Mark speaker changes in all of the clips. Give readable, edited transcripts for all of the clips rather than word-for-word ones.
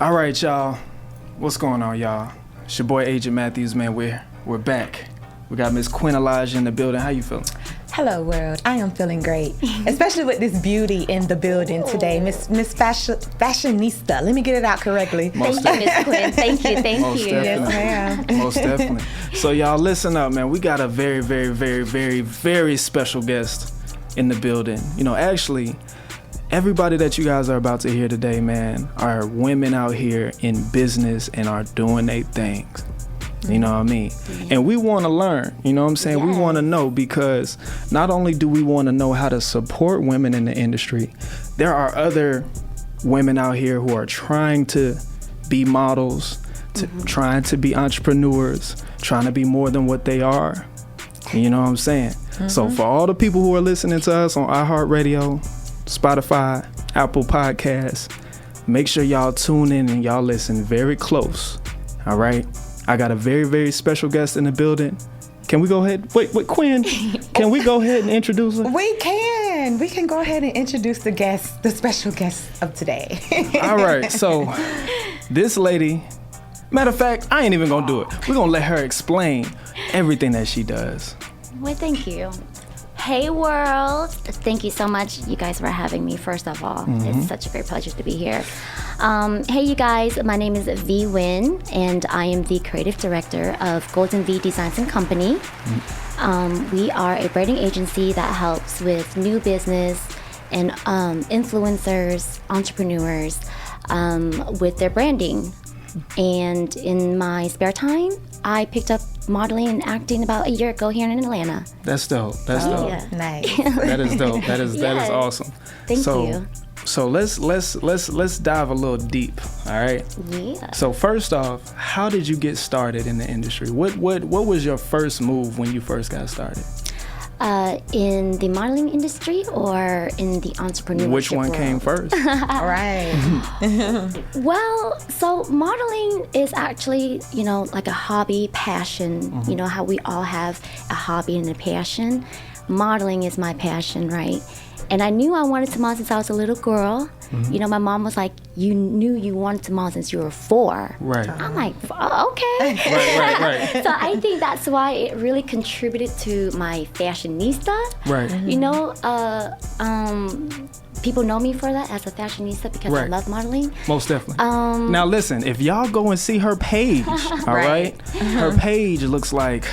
Speaker 1: All right, y'all. What's going on, y'all? It's your boy Agent Matthews, man. We're back. We got Miss Quin in the building. How you feeling?
Speaker 2: Hello, world. I am feeling great, especially with this beauty in the building today, Miss Fashionista. Let me get it out correctly.
Speaker 3: Thank you, Miss Quin. Thank you.
Speaker 1: Most
Speaker 2: Yes, ma'am.
Speaker 1: Most definitely. So y'all listen up, man. We got a very, very, very, very, very special guest in the building. You know, actually, everybody that you guys are about to hear today, man, are women out here in business and are doing their things. You know what I mean? And we want to learn, you know what I'm saying? We want to know, because not only do we want to know how to support women in the industry, there are other women out here who are trying to be models, trying to be entrepreneurs, trying to be more than what they are. You know what I'm saying? So for all the people who are listening to us on iHeartRadio, Spotify, Apple Podcasts, make sure y'all tune in and y'all listen very close. All right? I got a very, very special guest in the building. Can we go ahead? Wait, Quin, can we go ahead and introduce her?
Speaker 2: We can. We can go ahead and introduce the special guest of today.
Speaker 1: All right, so this lady, matter of fact, I ain't even gonna do it. We're gonna let her explain everything that she does.
Speaker 3: Well, thank you. Hey, world. Thank you so much, you guys, for having me, first of all. It's such a great pleasure to be here. Hey, you guys. My name is VYWYNN, and I am the creative director of Golden V Designs and Company. We are a branding agency that helps with new business and influencers, entrepreneurs with their branding. And in my spare time, I picked up modeling and acting about a year ago here in Atlanta.
Speaker 1: That's dope. That's dope.
Speaker 3: Yeah.
Speaker 2: Nice.
Speaker 1: That is dope. That is awesome.
Speaker 3: Thank you.
Speaker 1: So let's dive a little deep. All right.
Speaker 3: Yeah.
Speaker 1: So first off, how did you get started in the industry? What was your first move when you first got started?
Speaker 3: In the modeling industry or in the entrepreneurship
Speaker 1: Which one
Speaker 3: world?
Speaker 1: came first?
Speaker 2: All right.
Speaker 3: Well, so modeling is actually, like a hobby, passion. You know how we all have a hobby and a passion. Modeling is my passion, right? And I knew I wanted to model since I was a little girl. You know, my mom was like, you knew you wanted to model since you were 4.
Speaker 1: Right.
Speaker 3: I'm like, oh, okay.
Speaker 1: Right.
Speaker 3: So I think that's why it really contributed to my fashionista.
Speaker 1: Right.
Speaker 3: You know, people know me for that as a fashionista because I love modeling.
Speaker 1: Most definitely. Now listen, if y'all go and see her page, all right? Her page looks like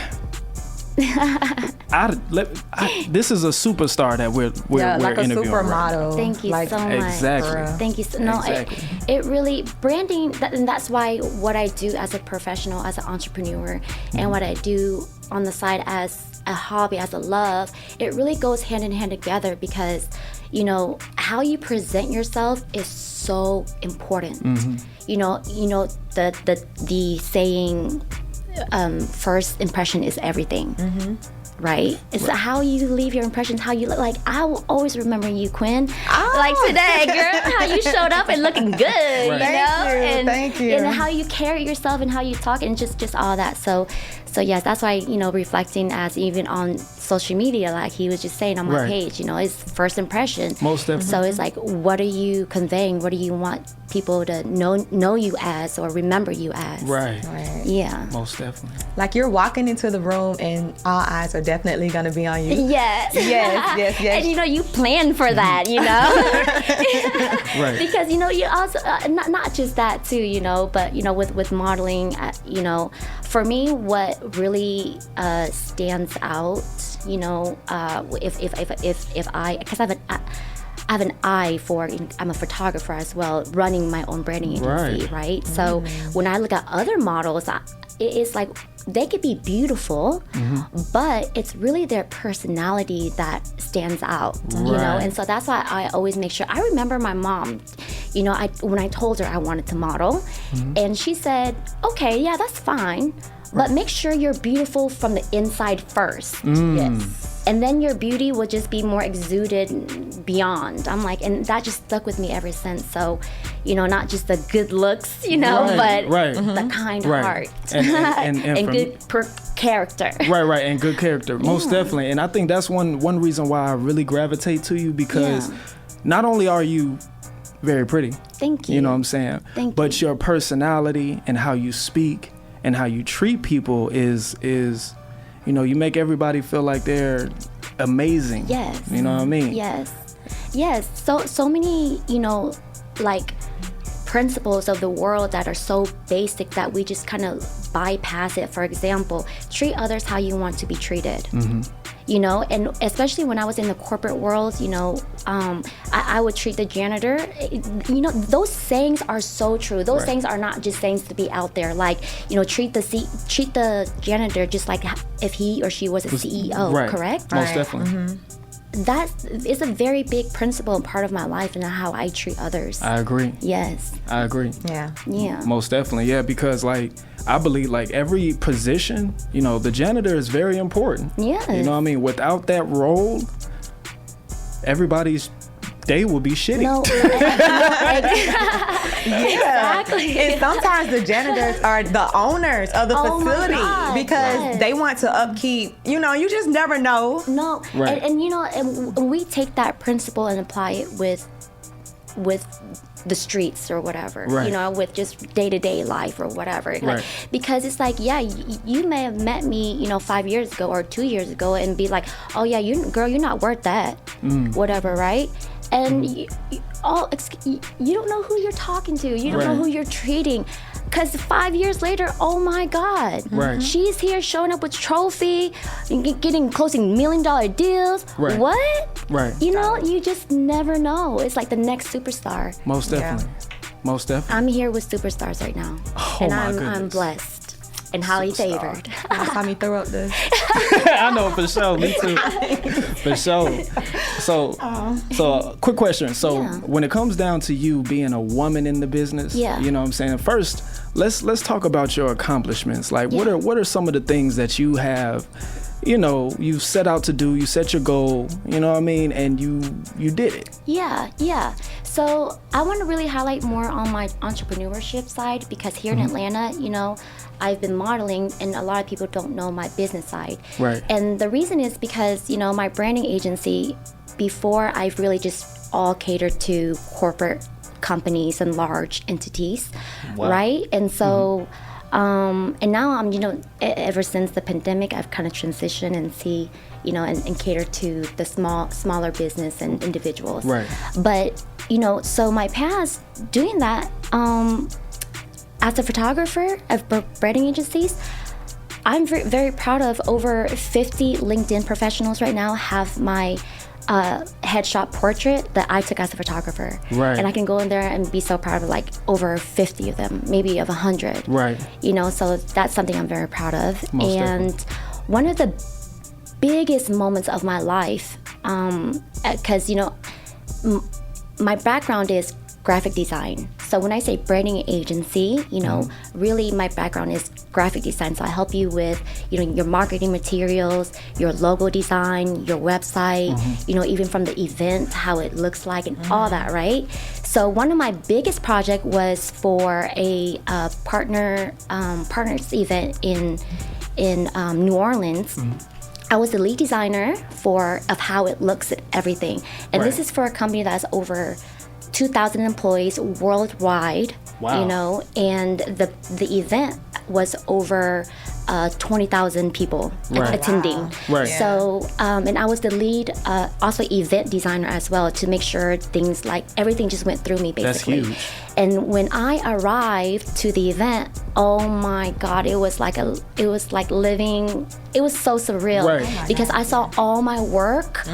Speaker 1: this is a superstar that we're
Speaker 2: like
Speaker 1: interviewing.
Speaker 2: a supermodel.
Speaker 3: Right. Thank you so much.
Speaker 1: Exactly.
Speaker 3: Thank you. No,
Speaker 1: exactly.
Speaker 3: it really branding, and that's why what I do as a professional, as an entrepreneur, and what I do on the side as a hobby, as a love, it really goes hand in hand together, because how you present yourself is so important. You know the saying, first impression is everything. Right? It's how you leave your impressions, how you look. Like, I will always remember you, Quin. Like today, girl, how you showed up and looking good,
Speaker 2: Thank you.
Speaker 3: And how you carry yourself and how you talk and just all that. So yes, that's why, reflecting as even on social media, like he was just saying on my page, it's first impression.
Speaker 1: Most definitely.
Speaker 3: So it's like, what are you conveying? What do you want people to know you as or remember you as?
Speaker 1: Right.
Speaker 3: Yeah.
Speaker 1: Most definitely.
Speaker 2: Like, you're walking into the room and all eyes are definitely going to be on you.
Speaker 3: Yes.
Speaker 2: Yes.
Speaker 3: And you plan for that,
Speaker 1: Right.
Speaker 3: Because you also not just that too, but with modeling, for me, what really stands out, if I, because I have an eye for, I'm a photographer as well, running my own branding agency, right? So when I look at other models, it's like they could be beautiful, but it's really their personality that stands out, And so that's why I always make sure. I remember my mom, when I told her I wanted to model, and she said, okay, yeah, that's fine, but make sure you're beautiful from the inside first. Yes. And then your beauty will just be more exuded beyond. I'm like, and that just stuck with me ever since. So, not just the good looks, but the kind heart
Speaker 1: and
Speaker 3: good character.
Speaker 1: Right, and good character, most definitely. And I think that's one reason why I really gravitate to you, because not only are you very pretty.
Speaker 3: Thank you.
Speaker 1: You know what I'm saying?
Speaker 3: Thank
Speaker 1: but
Speaker 3: you.
Speaker 1: your personality and how you speak and how you treat people is you know, you make everybody feel like they're amazing.
Speaker 3: Yes.
Speaker 1: You know what I mean?
Speaker 3: Yes. So many, you know, like principles of the world that are so basic that we just kind of bypass it. For example, treat others how you want to be treated. You know, and especially when I was in the corporate world, you know, I would treat the janitor. You know, those sayings are so true. Those sayings are not just sayings to be out there. Like, you know, treat the janitor just like if he or she was a CEO, correct?
Speaker 1: Most definitely.
Speaker 3: That is a very big principle and part of my life and how I treat others.
Speaker 1: I agree.
Speaker 3: Yes.
Speaker 1: I agree.
Speaker 2: Yeah.
Speaker 1: Most definitely. Yeah, because like I believe like every position, you know, the janitor is very important.
Speaker 3: Yes.
Speaker 1: You know what I mean? Without that role, everybody's day will be shitty.
Speaker 3: No. Exactly.
Speaker 2: And sometimes the janitors are the owners of the facility because they want to upkeep. You know, you just never know.
Speaker 3: No.
Speaker 1: Right.
Speaker 3: And you know, and we take that principle and apply it with the streets or whatever,
Speaker 1: Right.
Speaker 3: you know, with just day-to-day life or whatever. Like, because it's like, yeah, you may have met me, you know, 5 years ago or 2 years ago and be like, oh yeah, girl, you're not worth that, whatever, right? And you don't know who you're talking to. You don't know who you're treating. Because 5 years later, oh my God, she's here showing up with trophy, getting closing $1 million deals.
Speaker 1: Right.
Speaker 3: What?
Speaker 1: Right.
Speaker 3: You know, you just never know. It's like the next superstar.
Speaker 1: Most definitely. Most definitely.
Speaker 3: I'm here with superstars right now, and
Speaker 1: my
Speaker 3: I'm
Speaker 1: goodness.
Speaker 3: blessed and highly favored.
Speaker 2: Last time you throw up this.
Speaker 1: I know for sure. Me too. For sure. So quick question. So when it comes down to you being a woman in the business, you know what I'm saying? First, let's talk about your accomplishments. Like what are some of the things that you have, you know, you set out to do, you set your goal, you know what I mean, and you did it.
Speaker 3: Yeah. So I want to really highlight more on my entrepreneurship side because here in Atlanta, you know, I've been modeling and a lot of people don't know my business side.
Speaker 1: Right.
Speaker 3: And the reason is because, you know, my branding agency, before I've really just all catered to corporate companies and large entities, right? And so, and now I'm, you know, ever since the pandemic, I've kind of transitioned and see, you know, and cater to the smaller business and individuals.
Speaker 1: Right.
Speaker 3: But, you know, so my past doing that, as a photographer of branding agencies, I'm very proud of over 50 LinkedIn professionals right now have my headshot portrait that I took as a photographer.
Speaker 1: Right.
Speaker 3: And I can go in there and be so proud of like over 50 of them, maybe of 100.
Speaker 1: Right.
Speaker 3: You know, so that's something I'm very proud of.
Speaker 1: Most
Speaker 3: and
Speaker 1: definitely.
Speaker 3: one of the biggest moments of my life, because, you know, my background is graphic design. So when I say branding agency, you know, really my background is graphic design. So I help you with, you know, your marketing materials, your logo design, your website, you know, even from the event, how it looks like and all that, right? So one of my biggest project was for a partners event in New Orleans. I was the lead designer of how it looks and everything. And this is for a company that has over 2,000 employees worldwide, you know, and the event was over 20,000 people attending.
Speaker 2: Wow.
Speaker 1: Right.
Speaker 3: So, and I was the lead, also event designer as well to make sure things like everything just went through me basically.
Speaker 1: That's huge.
Speaker 3: And when I arrived to the event, oh my God, it was like living, it was so surreal because I saw all my work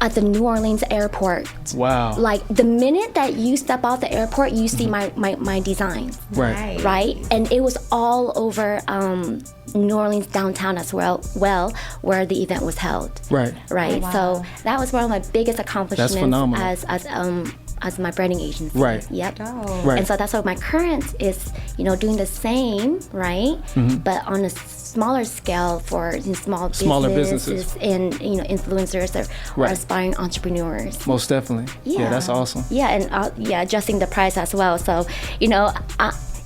Speaker 3: at the New Orleans airport.
Speaker 1: Wow.
Speaker 3: Like the minute that you step out the airport, you see my designs.
Speaker 1: Right.
Speaker 3: Right? And it was all over New Orleans downtown as well, where the event was held.
Speaker 1: Right.
Speaker 3: Right.
Speaker 2: Oh, wow.
Speaker 3: So that was one of my biggest accomplishments as my branding agency.
Speaker 1: Right.
Speaker 3: Yep.
Speaker 2: Oh.
Speaker 1: Right.
Speaker 3: And so that's what my current is, you know, doing the same, right? But on a smaller scale for smaller
Speaker 1: businesses.
Speaker 3: and, you know, influencers or aspiring entrepreneurs.
Speaker 1: Most definitely. Yeah, that's awesome.
Speaker 3: Yeah, and adjusting the price as well. So, you know,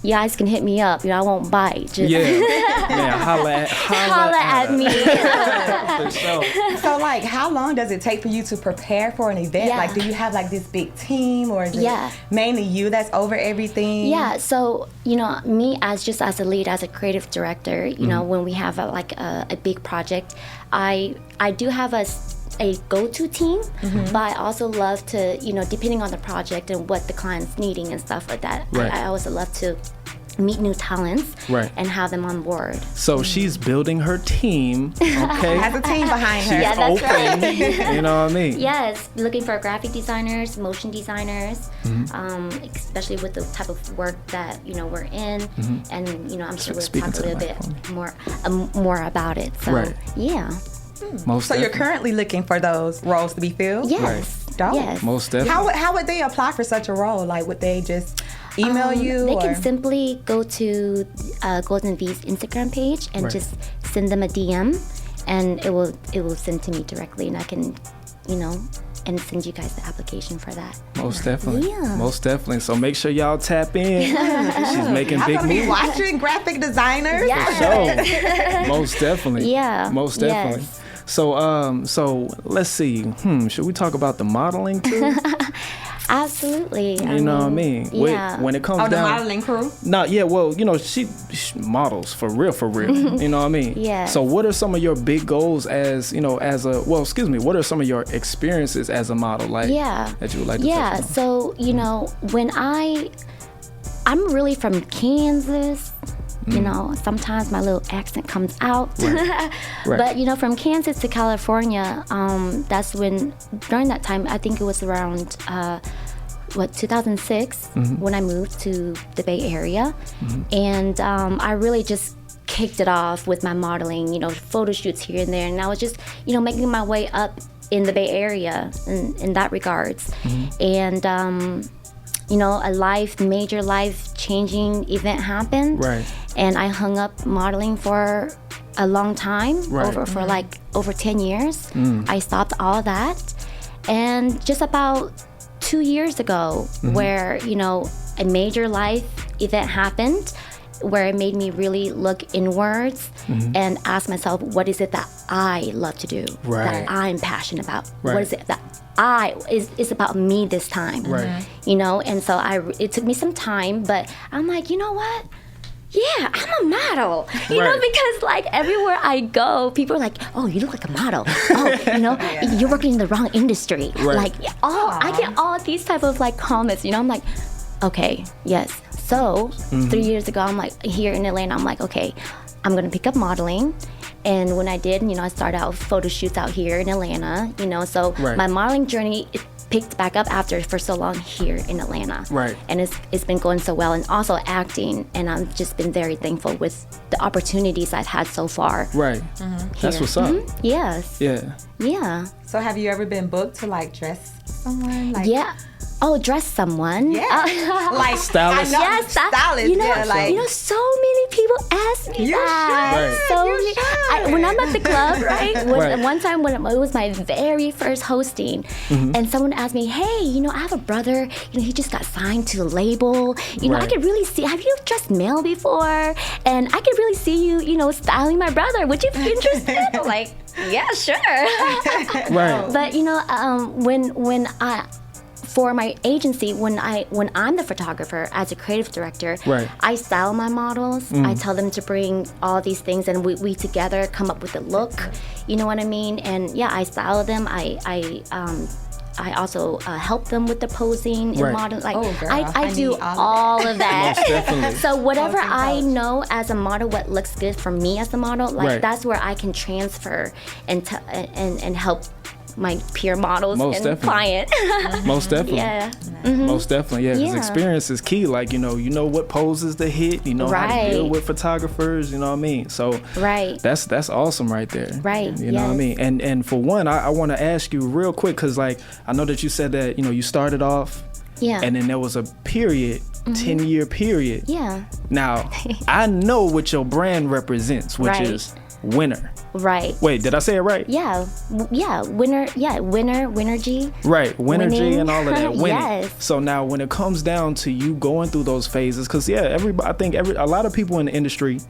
Speaker 3: you guys can hit me up. I won't bite. Just
Speaker 1: man, holla
Speaker 3: at me.
Speaker 1: For sure.
Speaker 2: So, like, how long does it take for you to prepare for an event?
Speaker 3: Yeah.
Speaker 2: Like, do you have like this big team, or is it mainly you that's over everything?
Speaker 3: Yeah. So, me as a lead, as a creative director, when we have a big project, I do have a go-to team, but I also love to, depending on the project and what the client's needing and stuff like that, I also love to meet new talents and have them on board.
Speaker 1: So she's building her team, okay?
Speaker 2: Has a team behind her.
Speaker 3: Yeah, that's
Speaker 1: open,
Speaker 3: right.
Speaker 1: you know what I mean?
Speaker 3: Yes, looking for graphic designers, motion designers, especially with the type of work that we're in, and I'm sure we'll talk a little bit more about it. So yeah.
Speaker 1: Most
Speaker 2: So you're currently looking for those roles to be filled?
Speaker 3: Yes.
Speaker 2: Dope.
Speaker 3: Yes.
Speaker 1: Most definitely.
Speaker 2: How would they apply for such a role? Like, would they just email you?
Speaker 3: They can simply go to Golden V's Instagram page and just send them a DM, and it will send to me directly, and I can, and send you guys the application for that.
Speaker 1: Most definitely.
Speaker 3: Yeah.
Speaker 1: Most definitely. So make sure y'all tap in. She's making
Speaker 2: I'm
Speaker 1: big
Speaker 2: gonna be
Speaker 1: moves.
Speaker 2: watching graphic designers.
Speaker 1: For sure. Most definitely.
Speaker 3: Yeah.
Speaker 1: Most definitely.
Speaker 3: Yes.
Speaker 1: So let's see. Should we talk about the modeling too?
Speaker 3: Absolutely.
Speaker 1: You know what I mean?
Speaker 3: Yeah.
Speaker 1: When it comes
Speaker 2: Oh, the
Speaker 1: down,
Speaker 2: modeling crew?
Speaker 1: No, yeah, well, she models for real. You know what I mean?
Speaker 3: Yeah.
Speaker 1: So what are some of your big goals what are some of your experiences as a model that you would like to touch on?
Speaker 3: So, when I'm really from Kansas, sometimes my little accent comes out.
Speaker 1: Right.
Speaker 3: But, from Kansas to California, that's during that time, I think it was around, 2006, when I moved to the Bay Area. And I really just kicked it off with my modeling, photo shoots here and there. And I was just, making my way up in the Bay Area in that regards. And, a major life-changing event happened.
Speaker 1: Right.
Speaker 3: And I hung up modeling for a long time, over 10 years. I stopped all that. And just about 2 years ago, where, a major life event happened, where it made me really look inwards and ask myself, what is it that I love to do, that I'm passionate about? What is it that it's about me this time? And so it took me some time, but I'm like, you know what? Yeah, I'm a model, because everywhere I go, people are like, oh, you look like a model. Oh, you're working in the wrong industry. I get all these type of comments, I'm like, okay, yes. So 3 years ago, I'm like, here in Atlanta, I'm like, okay, I'm going to pick up modeling. And when I did, I started out with photo shoots out here in Atlanta, so my modeling journey, it picked back up for so long here in Atlanta.
Speaker 1: Right.
Speaker 3: And it's been going so well, and also acting, and I've just been very thankful with the opportunities I've had so far.
Speaker 1: Right. That's what's up.
Speaker 3: Yes.
Speaker 1: Yeah.
Speaker 3: Yeah.
Speaker 2: So have you ever been booked to dress someone?
Speaker 3: Yeah. Oh, dress someone.
Speaker 2: Yeah. Like
Speaker 1: stylist.
Speaker 2: Yes, stylist.
Speaker 3: So many people ask me that.
Speaker 1: should.
Speaker 3: So
Speaker 2: You should.
Speaker 3: when I'm at the club, right? One time when it was my very first hosting, and someone asked me, "Hey, I have a brother. He just got signed to the label. I could really see. Have you dressed male before? And I could really see you, styling my brother. Would you be interested?" I'm like, "Yeah, sure."
Speaker 1: Right.
Speaker 3: But when for my agency, when I'm the photographer as a creative director, I style my models. I tell them to bring all these things, and we together come up with a look. You know what I mean? And yeah, I style them. I also help them with the posing and modeling. I do all of that.
Speaker 1: Most definitely.
Speaker 3: So whatever I know as a model, what looks good for me as a model, that's where I can transfer and help my peer models client.
Speaker 1: Most definitely.
Speaker 3: Yeah.
Speaker 1: Most definitely. Yeah. Because
Speaker 3: Yeah.
Speaker 1: experience is key. You know what poses to hit. How to deal with photographers. You know what I mean? So that's awesome right there.
Speaker 3: Right.
Speaker 1: You know what I mean? And for one, I want to ask you real quick, because I know that you said that you started off.
Speaker 3: Yeah.
Speaker 1: And then there was a period 10-year period.
Speaker 3: Yeah.
Speaker 1: Now, I know what your brand represents, which
Speaker 3: Right.
Speaker 1: is winner.
Speaker 3: Right.
Speaker 1: Wait, did I say it right?
Speaker 3: Yeah. Yeah. Winner. Yeah. Winner G.
Speaker 1: Right, winner G
Speaker 3: Winning.
Speaker 1: and all of that. Winning.
Speaker 3: Yes.
Speaker 1: So now, when it comes down to you going through those phases, because I think a lot of people in the industry,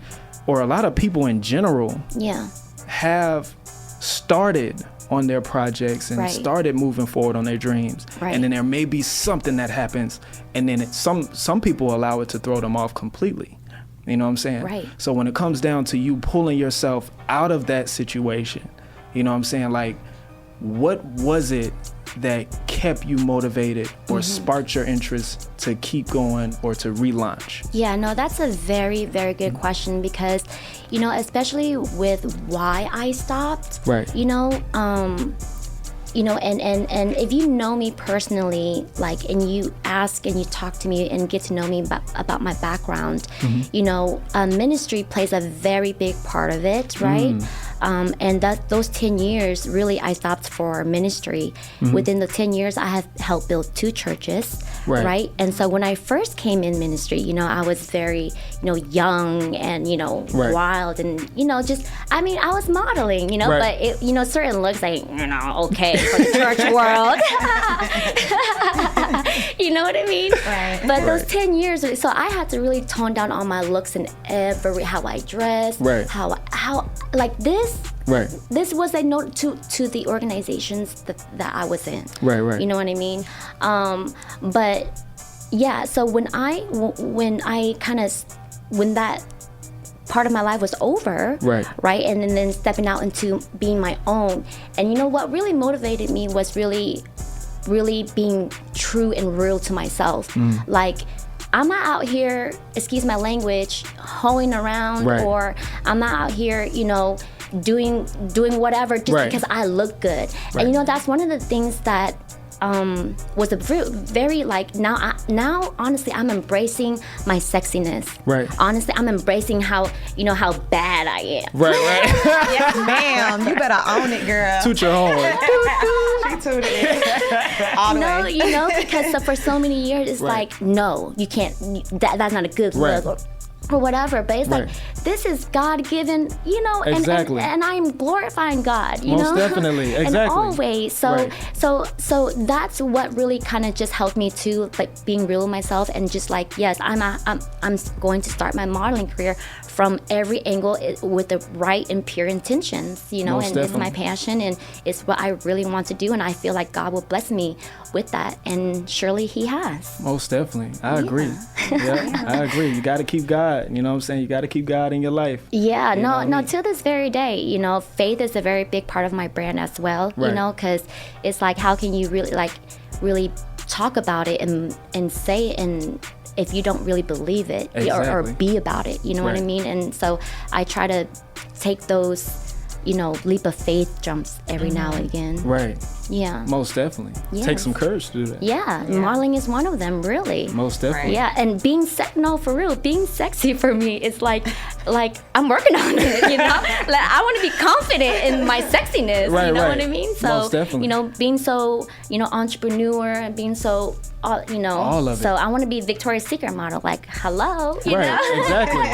Speaker 1: or a lot of people in general,
Speaker 3: Yeah.
Speaker 1: have started on their projects and
Speaker 3: Right.
Speaker 1: started moving forward on their dreams.
Speaker 3: Right.
Speaker 1: And then there may be something that happens, and then some people allow it to throw them off completely. You know what I'm saying?
Speaker 3: Right.
Speaker 1: So when it comes down to you pulling yourself out of that situation, you know what I'm saying? Like, what was it that kept you motivated or sparked your interest to keep going or to relaunch?
Speaker 3: Yeah, no, that's a very, very good question, because, especially with why I stopped,
Speaker 1: Right.
Speaker 3: And if you know me personally, like, and you ask and you talk to me and get to know me about my background, ministry plays a very big part of it, right? And those 10 years, really, I stopped for ministry. Within the 10 years, I have helped build 2 churches, right? And so when I first came in ministry, I was very, young and,
Speaker 1: Right.
Speaker 3: wild and, I was modeling,
Speaker 1: Right.
Speaker 3: but it, certain looks like, okay for the church world. You know what I mean?
Speaker 2: Right.
Speaker 3: But those
Speaker 1: Right.
Speaker 3: 10 years, so I had to really tone down on my looks and how I dress,
Speaker 1: Right.
Speaker 3: how like this.
Speaker 1: Right.
Speaker 3: This was a note to the organizations that I was in.
Speaker 1: Right.
Speaker 3: You know what I mean? But yeah, so when that part of my life was over, right, and then stepping out into being my own, and what really motivated me was really being true and real to myself. Like, I'm not out here, excuse my language, hoeing around,
Speaker 1: Right.
Speaker 3: or I'm not out here, doing whatever just
Speaker 1: Right.
Speaker 3: because I look good.
Speaker 1: Right.
Speaker 3: And that's one of the things that was a very like now honestly I'm embracing my sexiness.
Speaker 1: Right.
Speaker 3: Honestly, I'm embracing how bad I am.
Speaker 1: Right.
Speaker 2: Yes, ma'am. You better own it, girl.
Speaker 1: Toot your horn.
Speaker 2: She tooted it. All the way.
Speaker 3: Because for so many years it's
Speaker 1: Right.
Speaker 3: like, no, you can't. That's not a good
Speaker 1: Right.
Speaker 3: look. Or whatever, but it's
Speaker 1: Right.
Speaker 3: like, this is God-given,
Speaker 1: Exactly.
Speaker 3: and I'm glorifying God,
Speaker 1: Most definitely. Exactly.
Speaker 3: in all ways. So,
Speaker 1: Right.
Speaker 3: so that's what really kind of just helped me to, like, being real with myself, and just like, yes, I'm going to start my modeling career from every angle with the right and pure intentions,
Speaker 1: Most
Speaker 3: and it's
Speaker 1: definitely.
Speaker 3: my passion, and it's what I really want to do, and I feel like God will bless me with that, and surely He has.
Speaker 1: Most definitely. I agree. Yeah, I agree. You got to keep God. You know what I'm saying? You got to keep God in your life.
Speaker 3: Yeah,
Speaker 1: You know what I
Speaker 3: no,
Speaker 1: mean?
Speaker 3: to this very day, faith is a very big part of my brand as well,
Speaker 1: Right.
Speaker 3: because it's like, how can you really talk about it and say it, and if you don't really believe it, or
Speaker 1: Exactly.
Speaker 3: be about it, you know what I
Speaker 1: Right.
Speaker 3: mean? And so I try to take those, leap of faith jumps every now and again.
Speaker 1: Right.
Speaker 3: Yeah.
Speaker 1: Most definitely.
Speaker 3: Yes.
Speaker 1: Take some courage to do that.
Speaker 3: Yeah, modeling is one of them, really.
Speaker 1: Most definitely.
Speaker 3: Yeah, and being for real, being sexy for me is like I'm working on it, Like, I want to be confident in my sexiness,
Speaker 1: Right,
Speaker 3: you know
Speaker 1: right.
Speaker 3: what I mean? So,
Speaker 1: Most definitely.
Speaker 3: being so, entrepreneur and being so,
Speaker 1: All of
Speaker 3: so
Speaker 1: it.
Speaker 3: I want to be Victoria's Secret model, like, hello, you
Speaker 1: Right.
Speaker 3: know?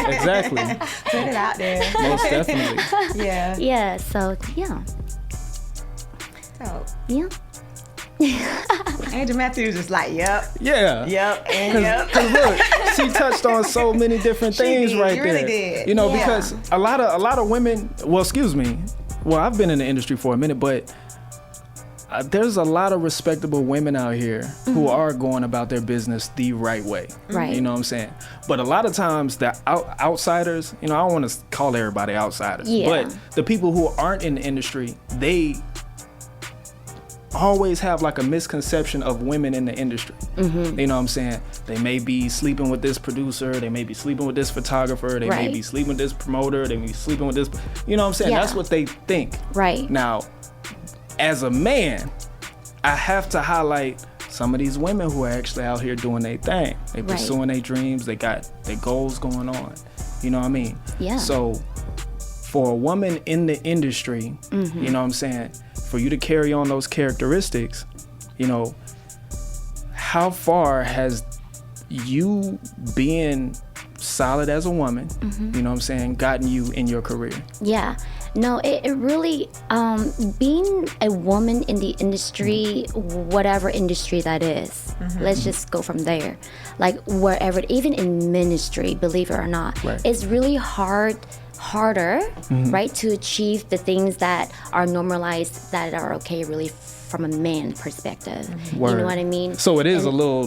Speaker 1: Exactly.
Speaker 2: Put it out there.
Speaker 1: Most definitely.
Speaker 2: Yeah.
Speaker 3: Yeah, so, yeah.
Speaker 2: So,
Speaker 3: Yeah.
Speaker 2: Angel Matthews is like, yep,
Speaker 1: Yeah.
Speaker 2: yep, and yep.
Speaker 1: Because look, she touched on so many different
Speaker 2: She
Speaker 1: things
Speaker 2: did.
Speaker 1: right
Speaker 2: You
Speaker 1: there.
Speaker 2: really did.
Speaker 1: You know,
Speaker 2: Yeah.
Speaker 1: because a lot of women. Well, excuse me. Well, I've been in the industry for a minute, but there's a lot of respectable women out here who are going about their business the right way.
Speaker 3: Right.
Speaker 1: You know what I'm saying? But a lot of times the outsiders, I don't want to call everybody outsiders,
Speaker 3: Yeah.
Speaker 1: but the people who aren't in the industry, they always have like a misconception of women in the industry. You know what I'm saying? They may be sleeping with this producer, they may be sleeping with this photographer, they may
Speaker 3: Right.
Speaker 1: be sleeping with this promoter, they may be sleeping with this, you know what I'm saying?
Speaker 3: Yeah.
Speaker 1: That's what they think.
Speaker 3: Right.
Speaker 1: Now, as a man, I have to highlight some of these women who are actually out here doing their thing. They
Speaker 3: Right.
Speaker 1: pursuing their dreams, they got their goals going on. You know what I mean?
Speaker 3: Yeah.
Speaker 1: So for a woman in the industry, you know what I'm saying, for you to carry on those characteristics, how far has you being solid as a woman, you know what I'm saying, gotten you in your career?
Speaker 3: Yeah. No, it really, being a woman in the industry, whatever industry that is, let's just go from there. Like wherever, even in ministry, believe it or not, it's really harder, right, to achieve the things that are normalized, that are okay, really, from a man perspective. You know what I mean?
Speaker 1: So it is a little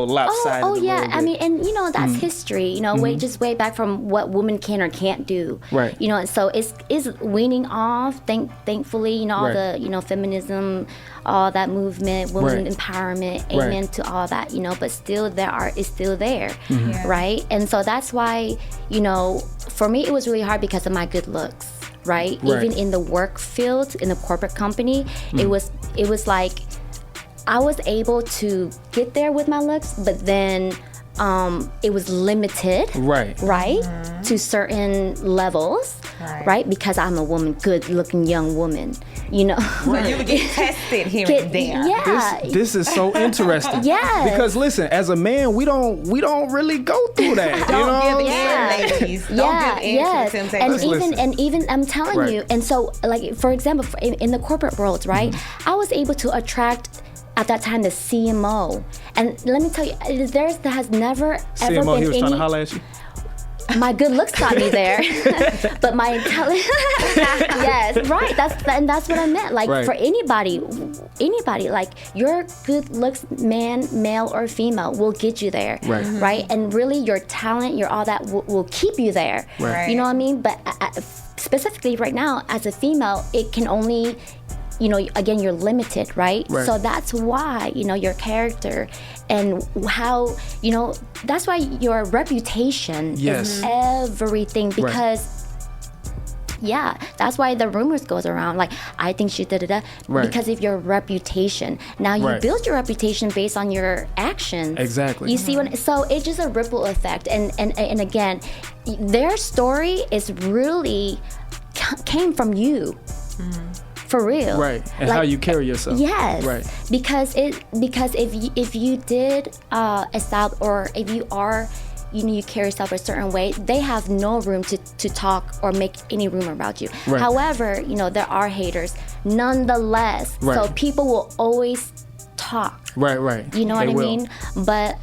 Speaker 1: lopsided.
Speaker 3: Oh yeah. I mean, and you know, that's history. You know, way back from what women can or can't do.
Speaker 1: Right.
Speaker 3: You know, and so it's weaning off. Thankfully, you know, all the, you know, feminism, all that movement, women empowerment. Amen to all that. You know, but still it's still there, right? And so that's why, you know, for me it was really hard because of my good looks. Right? Even in the work field, in the corporate company, it was like I was able to get there with my looks, but then it was limited, right, to certain levels, right, because I'm a woman, good-looking young woman, you know.
Speaker 2: Well, you would get tested here and there.
Speaker 3: Yeah,
Speaker 1: this is so interesting.
Speaker 3: Yeah,
Speaker 1: because listen, as a man, we don't really go through that.
Speaker 2: Don't give in, ladies. Don't give in to the temptation.
Speaker 3: And even I'm telling you, and so like for example, in the corporate world, right, I was able to attract, at that time, the CMO. And let me tell you, there has never ever
Speaker 1: CMO,
Speaker 3: been
Speaker 1: he was
Speaker 3: any...
Speaker 1: trying to holler at you?
Speaker 3: My good looks got me there, but my intelligence... Yes, right. That's what I meant. Like, for anybody, like, your good looks, man, male or female, will get you there, right? And really, your talent, your all that will keep you there. You know what I mean? But specifically right now, as a female, it can only... You know, again, you're limited, right? So that's why, you know, your character and how, you know, that's why your reputation is everything, because that's why the rumors goes around, like, I think she da-da-da, because of your reputation. Now you build your reputation based on your actions.
Speaker 1: Exactly.
Speaker 3: You see so it's just a ripple effect, and again, their story is really came from you. For real,
Speaker 1: right? And
Speaker 3: like,
Speaker 1: how you carry yourself,
Speaker 3: yes,
Speaker 1: right?
Speaker 3: Because if you did establish, or if you are, you know, you carry yourself a certain way, they have no room to talk or make any rumor about you. However, you know, there are haters, nonetheless. So people will always talk. Right. You know what I mean? But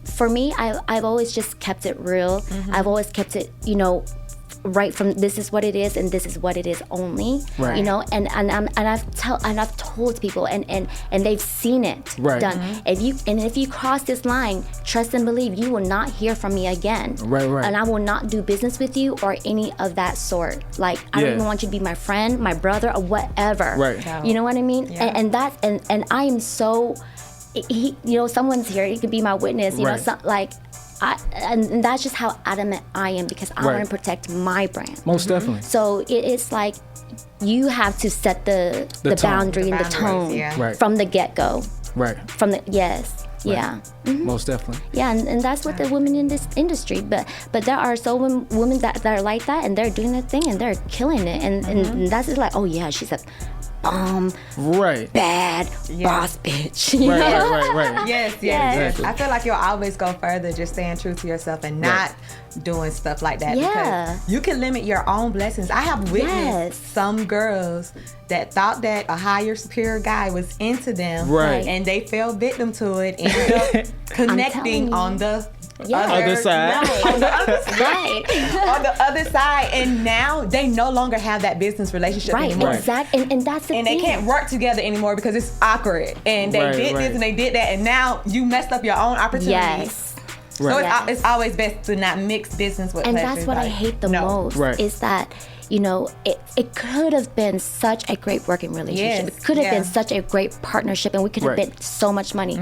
Speaker 3: for me, I've always just kept it real. I've always kept it, you know, right from this is what it is and this is what it is only, you know, and I've told people and they've seen it done. If you cross this line, trust and believe, you will not hear from me again. And I will not do business with you or any of that sort. Like, I don't even want you to be my friend, my brother, or whatever. You know what I mean? And I am so, you know, someone's here, he could be my witness, you know, like, and that's just how adamant I am, because I want to protect my brand.
Speaker 1: Most definitely.
Speaker 3: So it's like you have to set the boundary and the tone from the get-go. From the
Speaker 1: Most definitely.
Speaker 3: And that's what the women in this industry. But there are so women that are like that, and they're doing their thing and they're killing it. And that's just like, oh yeah, she's a bad boss bitch. You know?
Speaker 1: Right.
Speaker 2: Yes.
Speaker 1: Exactly.
Speaker 2: I feel like you'll always go further just staying true to yourself and not doing stuff like that, because you can limit your own blessings. I have witnessed some girls that thought that a higher superior guy was into them, and they fell victim to it and ended up connecting on the
Speaker 1: other side.
Speaker 2: On the other side. On the other side, and now they no longer have that business relationship anymore.
Speaker 3: Exactly. And that's the thing.
Speaker 2: And they can't work together anymore because it's awkward. And they did this and they did that, and now you messed up your own opportunities. So it's always best to not mix business with pleasure.
Speaker 3: And that's what I hate the most, is that, you know, it could have been such a great working relationship. It could have been such a great partnership, and we could have made so much money.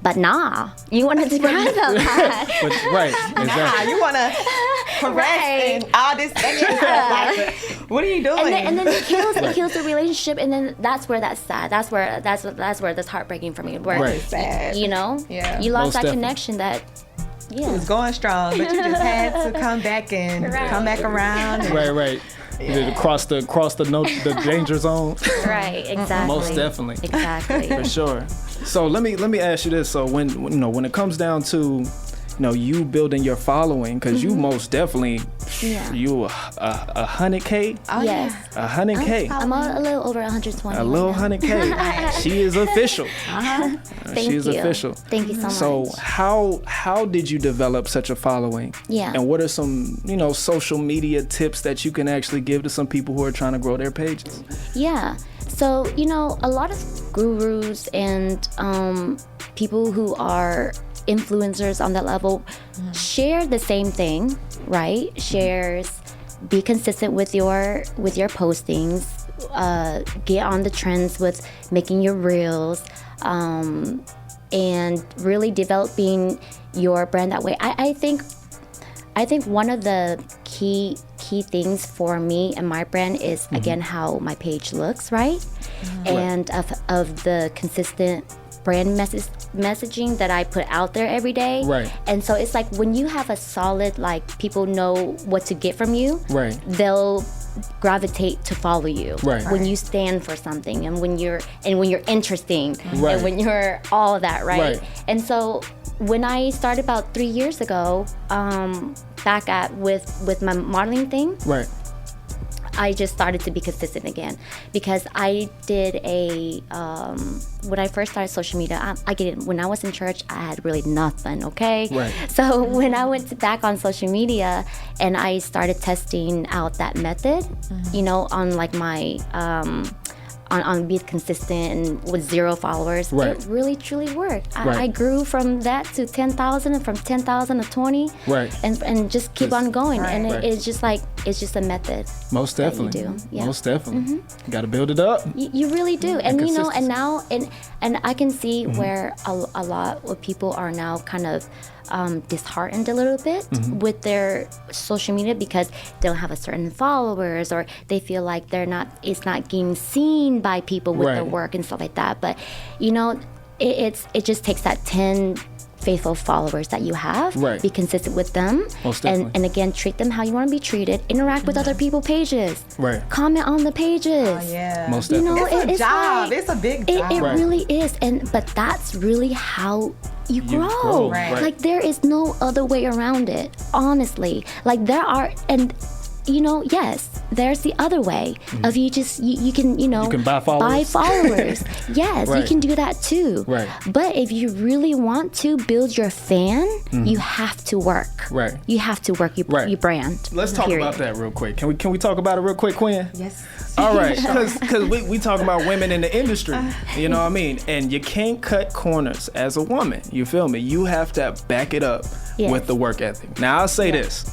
Speaker 3: But nah, you want to depend on that.
Speaker 1: Exactly.
Speaker 2: Nah, you want to caress and all this extra stuff. Like, what are you doing?
Speaker 3: And then it kills the relationship, and then that's where that's sad. That's where that's heartbreaking for me. Where
Speaker 2: sad.
Speaker 3: You know, you lost that connection that.
Speaker 2: It was going strong, but you just had to come back and come back around. And,
Speaker 1: to cross the danger zone.
Speaker 3: Exactly.
Speaker 1: Most definitely.
Speaker 3: Exactly.
Speaker 1: For sure. So let me ask you this. So when it comes down to you building your following, because you most definitely, you a 100K.
Speaker 3: Oh, yes.
Speaker 1: 100K.
Speaker 3: I'm a little over 120.
Speaker 1: A little 100K. She is official.
Speaker 3: Thank
Speaker 1: She is
Speaker 3: you.
Speaker 1: official.
Speaker 3: Thank you so much.
Speaker 1: So how did you develop such a following?
Speaker 3: Yeah.
Speaker 1: And what are some, social media tips that you can actually give to some people who are trying to grow their pages?
Speaker 3: Yeah. So, a lot of gurus and people who are influencers on that level share the same thing, right? Shares, be consistent with your postings, get on the trends with making your reels, and really developing your brand that way. I think one of the key things for me and my brand is again how my page looks, right? And of the consistent brand messaging that I put out there every day.
Speaker 1: Right.
Speaker 3: And so it's like when you have a solid, like, people know what to get from you,
Speaker 1: Right.
Speaker 3: they'll gravitate to follow you.
Speaker 1: Right.
Speaker 3: When you stand for something and when you're interesting
Speaker 1: Right.
Speaker 3: and when you're all of that, right?
Speaker 1: Right.
Speaker 3: And so when I started about 3 years ago, with my modeling thing,
Speaker 1: Right.
Speaker 3: I just started to be consistent again, because I did when I first started social media, when I was in church, I had really nothing, okay?
Speaker 1: Right.
Speaker 3: So when I went back on social media and I started testing out that method, on like my, on being consistent and with 0 followers,
Speaker 1: Right.
Speaker 3: it really truly worked.
Speaker 1: Right.
Speaker 3: I grew from that to 10,000 and from 10,000 to 20,
Speaker 1: Right.
Speaker 3: and just keep on going.
Speaker 2: Right.
Speaker 3: And
Speaker 1: Right.
Speaker 3: it's just a method.
Speaker 1: Most
Speaker 3: that you
Speaker 1: definitely.
Speaker 3: do. Yeah.
Speaker 1: Most definitely. You got to build it up.
Speaker 3: You really do, and
Speaker 1: consistency.
Speaker 3: and now and I can see where a lot of people are now kind of disheartened a little bit with their social media because they don't have a certain followers, or they feel like it's not getting seen by people with their
Speaker 1: Right.
Speaker 3: work and stuff like that. But it just takes that 10 faithful followers that you have.
Speaker 1: Right.
Speaker 3: Be consistent with them.
Speaker 1: Most definitely.
Speaker 3: And again, treat them how you want to be treated. Interact with other people's pages.
Speaker 1: Right.
Speaker 3: Comment on the pages.
Speaker 2: Oh, yeah.
Speaker 1: Most definitely.
Speaker 2: It's a job.
Speaker 3: like-
Speaker 2: It's a big
Speaker 3: It
Speaker 2: job.
Speaker 1: Right.
Speaker 3: really is, but that's really how you grow.
Speaker 1: grow,
Speaker 2: right.
Speaker 3: Like, there is no other way around it, honestly. Like, there are, and yes, there's the other way of you can
Speaker 1: can buy followers.
Speaker 3: Yes, you
Speaker 1: Right.
Speaker 3: can do that too.
Speaker 1: Right.
Speaker 3: But if you really want to build your fan, you have to work.
Speaker 1: Right.
Speaker 3: You have to work your
Speaker 1: Right.
Speaker 3: brand.
Speaker 1: Let's talk
Speaker 3: period.
Speaker 1: about that real quick. Can we talk about it real quick, Quin?
Speaker 2: Yes.
Speaker 1: All right, because we talk about women in the industry, you know what I mean? And you can't cut corners as a woman, you feel me? You have to back it up
Speaker 3: Yes.
Speaker 1: with the work ethic. Now, I'll say this.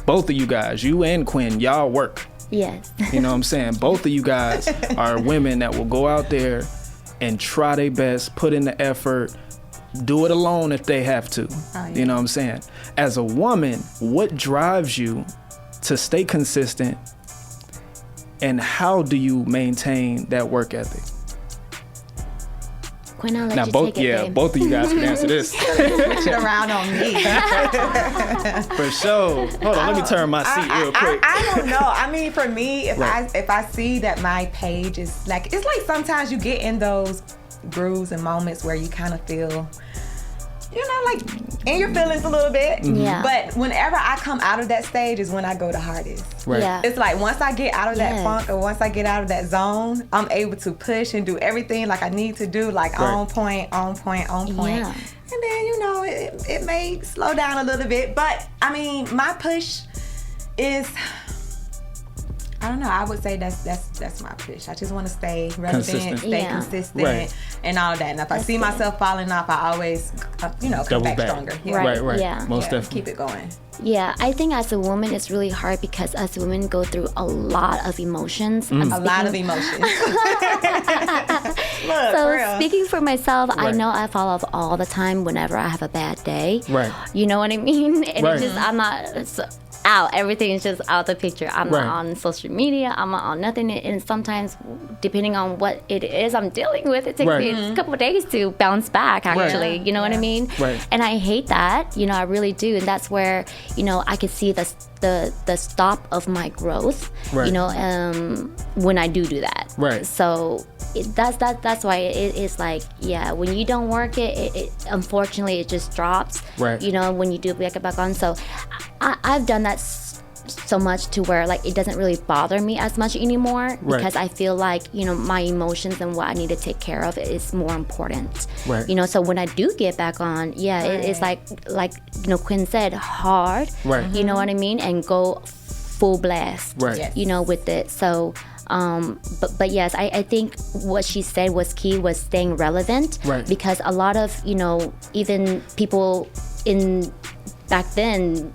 Speaker 1: Both of you guys, you and Quin, y'all work.
Speaker 3: Yes.
Speaker 1: You know what I'm saying? Both of you guys are women that will go out there and try their best, put in the effort, do it alone if they have to.
Speaker 2: yeah.
Speaker 1: You know what I'm saying? As a woman, what drives you to stay consistent, and how do you maintain that work ethic?
Speaker 3: Quinn, I'll let
Speaker 1: Now,
Speaker 3: you
Speaker 1: both
Speaker 3: take it, babe.
Speaker 1: both of you guys can answer this.
Speaker 2: Switch it around on me.
Speaker 1: For sure. Hold on, let me turn my seat real quick.
Speaker 2: I don't know. I mean, for me, if
Speaker 1: Right.
Speaker 2: I see that my page is like, it's like sometimes you get in those grooves and moments where you kind of feel, like in your feelings a little bit.
Speaker 3: Yeah.
Speaker 2: But whenever I come out of that stage is when I go the hardest.
Speaker 1: Right.
Speaker 3: Yeah.
Speaker 2: It's like once I get out of that
Speaker 3: Yes.
Speaker 2: funk, or once I get out of that zone, I'm able to push and do everything like I need to do, like
Speaker 1: Right.
Speaker 2: on point.
Speaker 3: Yeah.
Speaker 2: And then, it may slow down a little bit, but I mean, my push is, I don't know, I would say that's my push. I just want to stay relevant,
Speaker 1: Consistent.
Speaker 2: stay
Speaker 3: Yeah.
Speaker 2: consistent,
Speaker 1: Right.
Speaker 2: and all that. And if I see myself falling off, I always, come
Speaker 1: Double
Speaker 2: back
Speaker 1: back.
Speaker 2: stronger. Yeah.
Speaker 3: Right. Yeah.
Speaker 1: Most
Speaker 2: Yeah,
Speaker 1: definitely.
Speaker 2: keep it going.
Speaker 3: Yeah, I think as a woman it's really hard because as women go through a lot of emotions.
Speaker 1: Mm.
Speaker 3: I'm
Speaker 2: A lot of
Speaker 3: speaking-
Speaker 2: emotions. Look,
Speaker 3: So
Speaker 2: for real.
Speaker 3: speaking for myself, I
Speaker 1: Right.
Speaker 3: know I fall off all the time whenever I have a bad day.
Speaker 1: Right.
Speaker 3: You know what I mean? And
Speaker 1: Right.
Speaker 3: it's just I'm not out. Everything is just out the picture. I'm
Speaker 1: Right.
Speaker 3: not on social media. I'm not on nothing. And sometimes, depending on what it is I'm dealing with, it takes
Speaker 1: Right.
Speaker 3: me a couple of days to bounce back. Actually,
Speaker 2: Right.
Speaker 3: you know what I mean?
Speaker 1: Right.
Speaker 3: And I hate that. I really do. And that's where I could see the stop of my growth.
Speaker 1: Right.
Speaker 3: When I do that.
Speaker 1: Right.
Speaker 3: So that's why it is like, yeah, when you don't work it unfortunately it just drops.
Speaker 1: Right.
Speaker 3: You know, when you do get back on. So I've done that so much to where like it doesn't really bother me as much anymore, because I feel like, you know, my emotions and what I need to take care of is more important.
Speaker 1: Right.
Speaker 3: You know, so when I do get back on, it's like you know, Quin said, hard.
Speaker 1: Right.
Speaker 3: You know what I mean, and go full blast.
Speaker 1: Right. Yes.
Speaker 3: You know, with it. So but yes, I think what she said was key, was staying relevant.
Speaker 1: Right.
Speaker 3: Because a lot of, you know, even people in back then,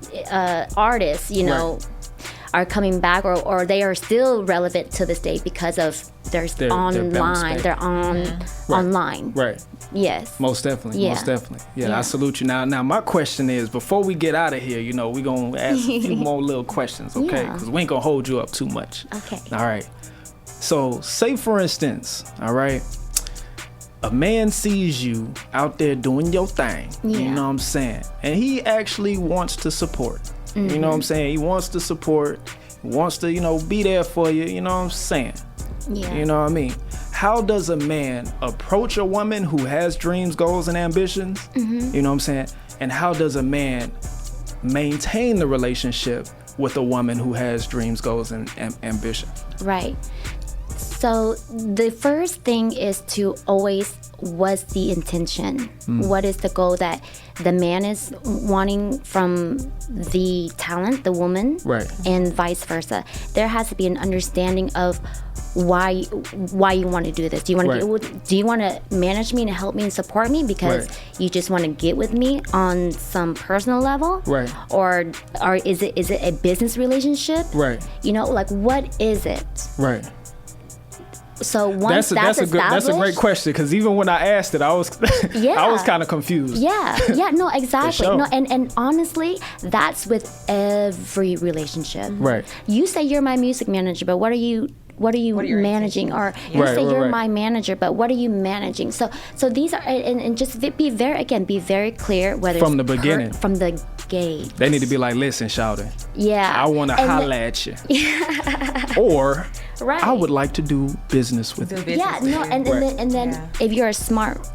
Speaker 3: artists, you know, are coming back, or they are still relevant to this day because of their online. They're on online.
Speaker 1: Right.
Speaker 3: Yes.
Speaker 1: Most definitely.
Speaker 3: Yeah.
Speaker 1: Most definitely. Yeah, I salute you. Now, my question is, before we get out of here, you know, we're going to ask a few more little questions, okay? Because we ain't going to hold you up too much.
Speaker 3: Okay.
Speaker 1: All right. So, say for instance, all right, a man sees you out there doing your thing, you know what I'm saying? And he actually wants to support. You know what I'm saying? He wants to support, wants to, you know, be there for you, you know what I'm saying?
Speaker 3: Yeah.
Speaker 1: You know what I mean? How does a man approach a woman who has dreams, goals, and ambitions? You know what I'm saying? And how does a man maintain the relationship with a woman who has dreams, goals, and ambition?
Speaker 3: Right. So the first thing is to always, what's the intention? What is the goal that the man is wanting from the talent, the woman?
Speaker 1: Right.
Speaker 3: And vice versa. There has to be an understanding of why you want to do this. Do you want to manage me and help me and support me because you just want to get with me on some personal level?
Speaker 1: Right.
Speaker 3: Or is it a business relationship?
Speaker 1: Right.
Speaker 3: You know, like, what is it?
Speaker 1: Right.
Speaker 3: So once that's
Speaker 1: a great question, because even when I asked it, I was I was kind of confused.
Speaker 3: Yeah, no, exactly.
Speaker 1: Sure.
Speaker 3: No, and honestly, that's with every relationship.
Speaker 1: Right.
Speaker 3: You say you're my music manager, but what are you managing? Or you say you're my manager, but what are you managing? So these are, and just be very clear whether
Speaker 1: from
Speaker 3: it's
Speaker 1: the beginning,
Speaker 3: from the gate.
Speaker 1: They need to be like, listen, shouter.
Speaker 3: Yeah.
Speaker 1: I want to holla at you. Or I would like to do business with you.
Speaker 3: Yeah, no, and then if you're a smart,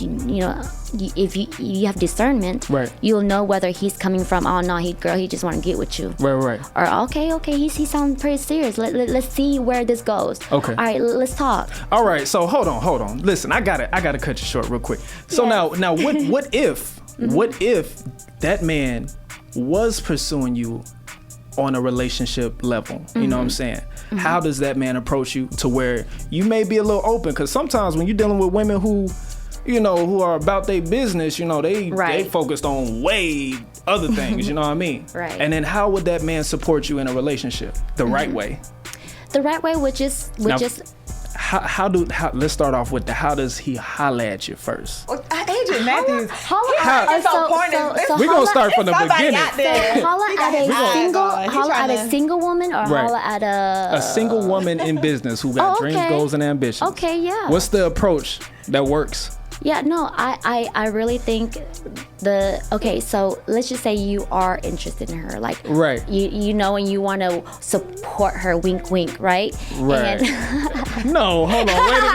Speaker 3: you know, if you have discernment, you'll know whether he's coming from, oh no, he just want to get with you,
Speaker 1: right,
Speaker 3: or okay, he sounds pretty serious. Let's see where this goes.
Speaker 1: Okay,
Speaker 3: all right, let's talk.
Speaker 1: All right, so hold on. Listen, I gotta cut you short real quick. So now what if that man was pursuing you on a relationship level? You know what I'm saying? How does that man approach you to where you may be a little open? Because sometimes when you're dealing with women who, you know, who are about their business, you know, they focused on way other things, you know what I mean?
Speaker 3: Right.
Speaker 1: And then how would that man support you in a relationship the right way?
Speaker 3: The right way, which is
Speaker 1: let's start off with how does he holla at you first?
Speaker 2: Well, Adrian Matthews,
Speaker 1: we're gonna start from the beginning.
Speaker 3: Holla at a single woman, or holla at a
Speaker 1: single woman in business who got dreams, goals, and ambitions.
Speaker 3: Okay, yeah.
Speaker 1: What's the approach that works?
Speaker 3: Yeah, no, I really think so let's just say you are interested in her, like, you know, and you want to support her, wink wink, right?
Speaker 1: No, hold on, wait a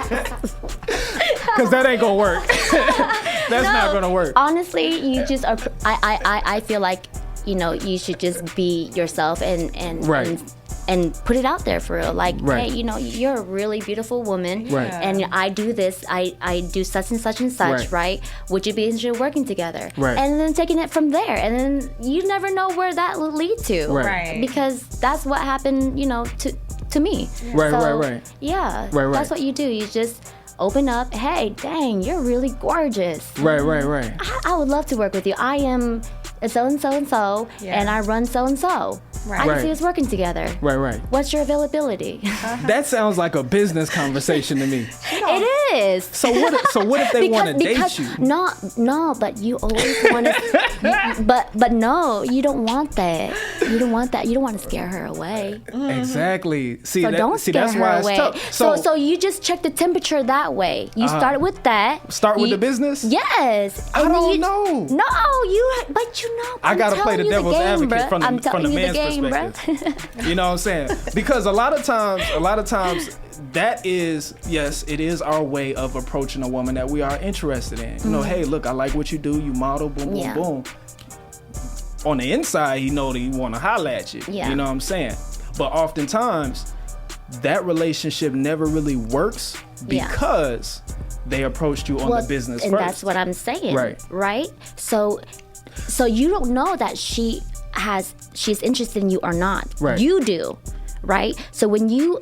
Speaker 1: minute. Because that ain't gonna work. That's not gonna work.
Speaker 3: Honestly, you just are, I feel like, you know, you should just be yourself and put it out there for real. Like, hey, you know, you're a really beautiful woman, and I do this, I do such and such and such, right? Would you be interested in working together? And then taking it from there, and then you never know where that will lead to, because that's what happened, you know, to me. Yeah, that's what you do. You just open up. Hey, dang, you're really gorgeous.
Speaker 1: Right.
Speaker 3: I would love to work with you. I am so and so, and I run so and so. I can see us working together.
Speaker 1: Right.
Speaker 3: What's your availability?
Speaker 1: That sounds like a business conversation to me.
Speaker 3: It is.
Speaker 1: So what if they want to date you?
Speaker 3: No, but you always want to. But no, you don't want that. You don't want that. You don't want to scare her away.
Speaker 1: Exactly.
Speaker 3: Don't scare her away. So you just check the temperature that way. You start with that.
Speaker 1: Start with the business?
Speaker 3: Yes.
Speaker 1: I don't know.
Speaker 3: No, but you know.
Speaker 1: I gotta play the devil's advocate from the man's
Speaker 3: game,
Speaker 1: perspective. You know what I'm saying? Because a lot of times that is, yes, it is our way of approaching a woman that we are interested in. You know, hey, look, I like what you do. You model, boom, boom, boom. On the inside, he know that he want to holler at you.
Speaker 3: Yeah.
Speaker 1: You know what I'm saying? But oftentimes, that relationship never really works because they approached you on the business
Speaker 3: and
Speaker 1: first.
Speaker 3: That's what I'm saying.
Speaker 1: Right.
Speaker 3: So you don't know that she's interested in you or not.
Speaker 1: Right.
Speaker 3: You do, right? So when you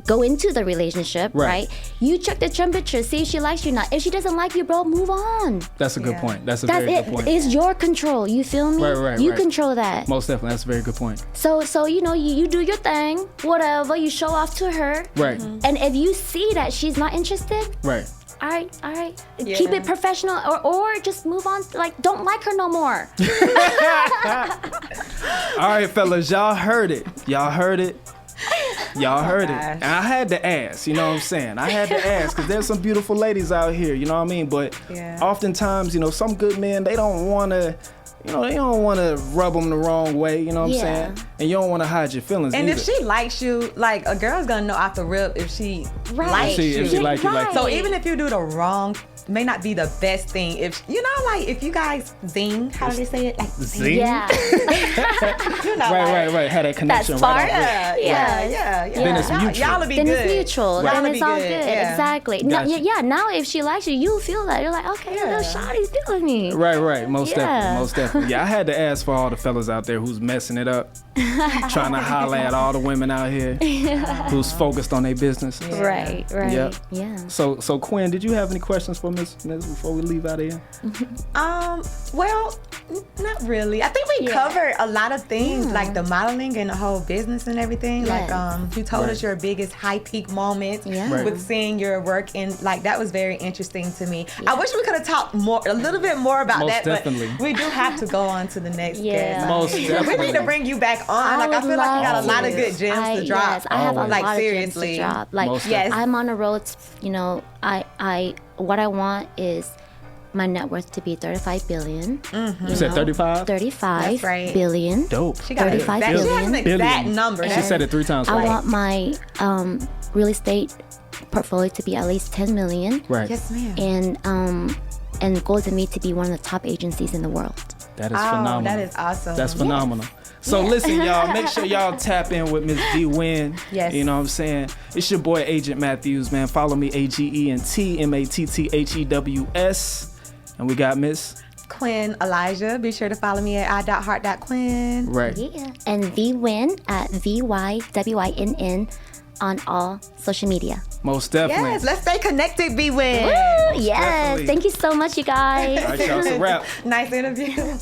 Speaker 3: go into the relationship, right? You check the temperature, see if she likes you or not. If she doesn't like you, bro, move on.
Speaker 1: That's a good point. That's a very good point.
Speaker 3: It's your control. You feel me?
Speaker 1: Right.
Speaker 3: You control that.
Speaker 1: Most definitely. That's a very good point.
Speaker 3: So you know, you do your thing, whatever. You show off to her.
Speaker 1: Right.
Speaker 3: And if you see that she's not interested,
Speaker 1: right.
Speaker 3: All right. Yeah. Keep it professional, or just move on. Like, don't like her no more.
Speaker 1: All right, fellas, y'all heard it. And I had to ask, you know what I'm saying? I had to ask because there's some beautiful ladies out here, you know what I mean? But oftentimes, you know, some good men, they don't want to, you know, they don't want to rub them the wrong way, you know what I'm saying? And you don't want to hide your feelings
Speaker 2: And
Speaker 1: either.
Speaker 2: if she likes you, like, a girl's going to know off the rip if she likes you.
Speaker 1: If she like you, like
Speaker 2: So even if you do the wrong, may not be the best thing. If you know, like, if you guys zing, how do they say it? Like,
Speaker 1: zing?
Speaker 3: Yeah.
Speaker 2: You know,
Speaker 1: right. Had that connection.
Speaker 3: That's far.
Speaker 2: Yeah.
Speaker 1: Then it's mutual.
Speaker 2: Y'all will be
Speaker 3: then
Speaker 2: good.
Speaker 3: It's mutual.
Speaker 2: Right.
Speaker 3: Then it's all good.
Speaker 2: Yeah.
Speaker 3: Exactly.
Speaker 1: Gotcha.
Speaker 3: Now if she likes you, you feel that. You're like, okay, little shawty's feeling me.
Speaker 1: Right. Most definitely. Yeah, I had to ask for all the fellas out there who's messing it up, trying to holler at all the women out here who's focused on their business.
Speaker 3: Right.
Speaker 1: Yep.
Speaker 3: Yeah.
Speaker 1: So Quin, did you have any questions for Miss before we leave out of here?
Speaker 2: Well, not really. I think we covered a lot of things, like the modeling and the whole business and everything.
Speaker 3: Yes.
Speaker 2: Like, you told us your biggest high peak moments with seeing your work, and like that was very interesting to me. I wish we could have talked a little bit more about
Speaker 1: Most
Speaker 2: that,
Speaker 1: definitely.
Speaker 2: but we do have to go on to the next guest.
Speaker 1: Most definitely.
Speaker 2: We need to bring you back on. I feel like you got a lot of good gems to drop.
Speaker 3: Yes, I have a
Speaker 2: like,
Speaker 3: lot
Speaker 2: seriously.
Speaker 3: of gems to drop. Like, I'm on the road. You know, what I want is my net worth to be 35 billion.
Speaker 1: You said 35?
Speaker 3: 35
Speaker 2: right.
Speaker 3: billion.
Speaker 1: Dope.
Speaker 2: She got
Speaker 3: 35
Speaker 2: She has an exact number.
Speaker 1: She said it 3 times.
Speaker 3: I want my real estate portfolio to be at least 10 million.
Speaker 1: Right.
Speaker 2: Yes, ma'am.
Speaker 3: And goals in me to be one of the top agencies in the world.
Speaker 1: That is phenomenal.
Speaker 2: That is awesome.
Speaker 1: That's phenomenal. So listen, y'all, make sure y'all tap in with Miss VYWYNN.
Speaker 2: Yes.
Speaker 1: You know what I'm saying? It's your boy, Agent Matthews, man. Follow me, AGENTMATTHEWS. And we got Miss
Speaker 2: Quin Elijah. Be sure to follow me at i.heart.quin.
Speaker 1: Right.
Speaker 3: Yeah. And VYWYNN at VYWYNN on all social media.
Speaker 1: Most definitely.
Speaker 2: Yes, let's stay connected, VYWYNN.
Speaker 3: Yes.
Speaker 1: definitely.
Speaker 3: Thank you so much, you guys.
Speaker 1: All right, y'all. It's a wrap.
Speaker 2: Nice interview.